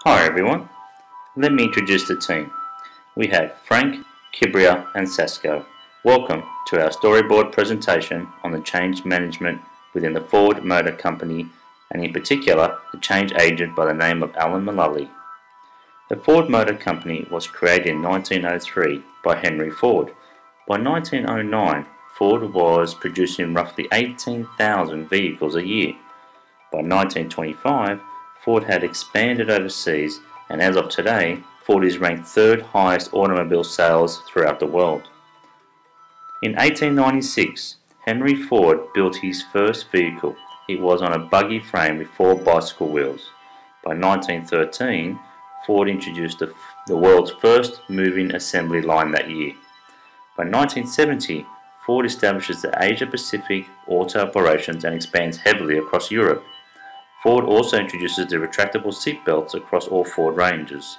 Hi everyone, let me introduce the team. We have Frank, Kibria and Sasko. Welcome to our storyboard presentation on the change management within the Ford Motor Company and in particular the change agent by the name of Alan Mulally. The Ford Motor Company was created in 1903 by Henry Ford. By 1909, Ford was producing roughly 18,000 vehicles a year. By 1925, Ford had expanded overseas, and as of today, Ford is ranked third highest automobile sales throughout the world. In 1896, Henry Ford built his first vehicle. It was on a buggy frame with 4 bicycle wheels. By 1913, Ford introduced the world's first moving assembly line that year. By 1970, Ford establishes the Asia Pacific auto operations and expands heavily across Europe. Ford also introduces the retractable seat belts across all Ford ranges.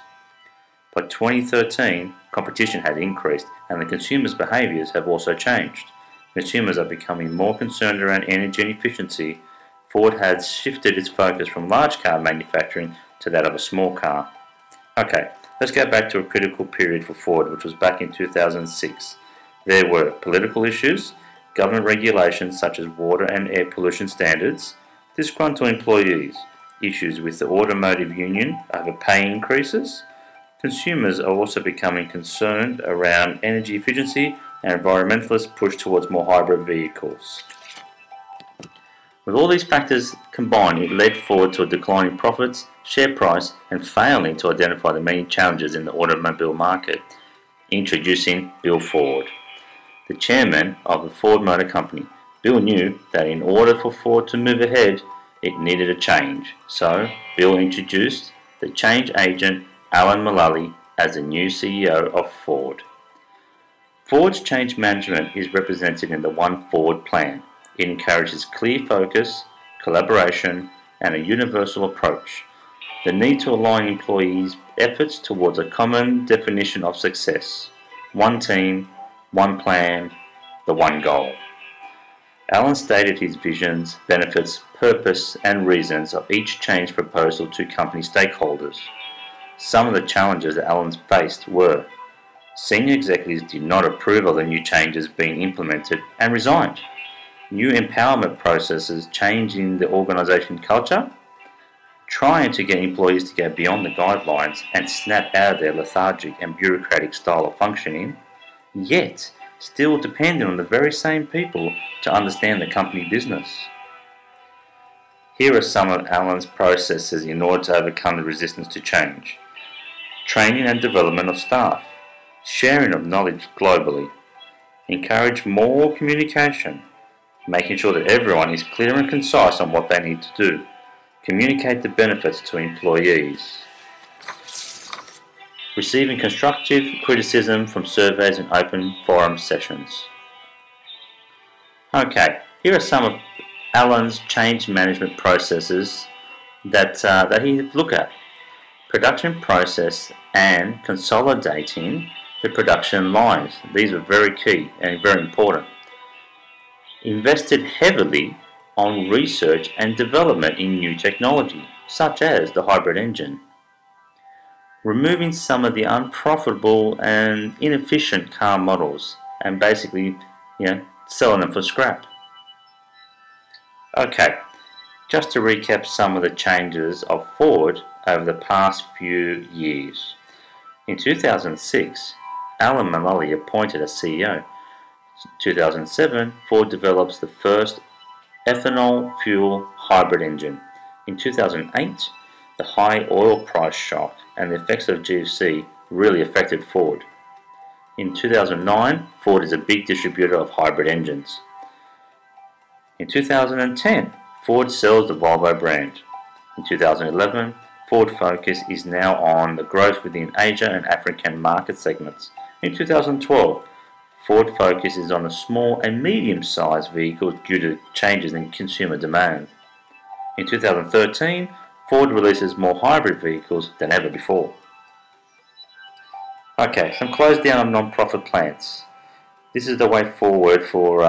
By 2013, competition had increased and the consumers' behaviours have also changed. Consumers are becoming more concerned around energy and efficiency. Ford has shifted its focus from large car manufacturing to that of a small car. Okay, let's go back to a critical period for Ford, which was back in 2006. There were political issues, government regulations such as water and air pollution standards, disgruntled employees, issues with the automotive union over pay increases. Consumers are also becoming concerned around energy efficiency and environmentalists push towards more hybrid vehicles. With all these factors combined, it led Ford to a decline in profits, share price, and failing to identify the many challenges in the automobile market. Introducing Bill Ford, the chairman of the Ford Motor Company. Bill knew that in order for Ford to move ahead, it needed a change. So, Bill introduced the change agent Alan Mulally as the new CEO of Ford. Ford's change management is represented in the One Ford plan. It encourages clear focus, collaboration, and a universal approach. The need to align employees' efforts towards a common definition of success. One team, one plan, the one goal. Alan stated his visions, benefits, purpose, and reasons of each change proposal to company stakeholders. Some of the challenges that Alan faced were: senior executives did not approve of the new changes being implemented and resigned. New empowerment processes changing the organisation culture. Trying to get employees to go beyond the guidelines and snap out of their lethargic and bureaucratic style of functioning, yet still dependent on the very same people to understand the company business. Here are some of Alan's processes in order to overcome the resistance to change. Training and development of staff. Sharing of knowledge globally. Encourage more communication. Making sure that everyone is clear and concise on what they need to do. Communicate the benefits to employees. Receiving constructive criticism from surveys and open forum sessions. Okay, here are some of Alan's change management processes that he looked at. Production process and consolidating the production lines. These are very key and very important. Invested heavily on research and development in new technology, such as the hybrid engine. Removing some of the unprofitable and inefficient car models and basically, selling them for scrap. Okay, just to recap some of the changes of Ford over the past few years. In 2006, Alan Mulally appointed as CEO. In 2007, Ford develops the first ethanol fuel hybrid engine. In 2008, the high oil price shock and the effects of GFC really affected Ford. In 2009, Ford is a big distributor of hybrid engines. In 2010, Ford sells the Volvo brand. In 2011, Ford focus is now on the growth within Asia and African market segments. In 2012, Ford focus is on the small and medium-sized vehicles due to changes in consumer demand. In 2013, Ford releases more hybrid vehicles than ever before. Okay, some close down on non-profit plants. This is the way forward for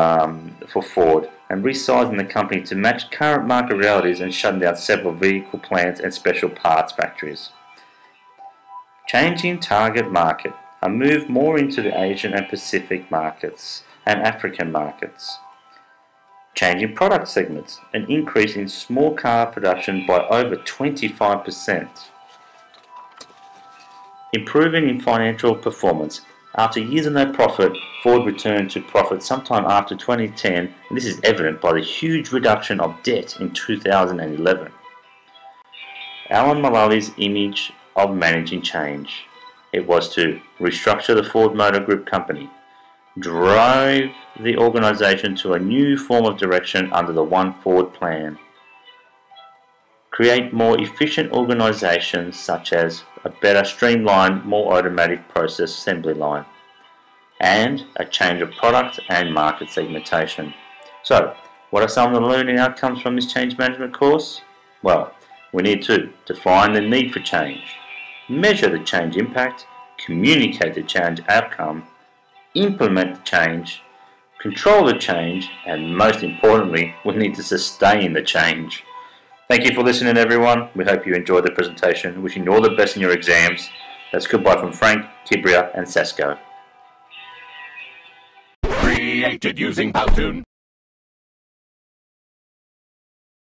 Ford, and resizing the company to match current market realities and shutting down several vehicle plants and special parts factories. Changing target market, a move more into the Asian and Pacific markets and African markets. Changing product segments, an increase in small car production by over 25%. Improving in financial performance. After years of no profit, Ford returned to profit sometime after 2010, and this is evident by the huge reduction of debt in 2011. Alan Mullally image of managing change. It was to restructure the Ford Motor Group company, drive the organisation to a new form of direction under the One Ford plan, create more efficient organisations such as a better streamlined, more automatic process assembly line, and a change of product and market segmentation. So, what are some of the learning outcomes from this change management course? Well, we need to define the need for change, measure the change impact, communicate the change outcome, implement the change, control the change, and most importantly, we need to sustain the change. Thank you for listening, everyone. We hope you enjoyed the presentation. Wishing you all the best in your exams. That's goodbye from Frank, Kibria, and Sasko. Created using Powtoon.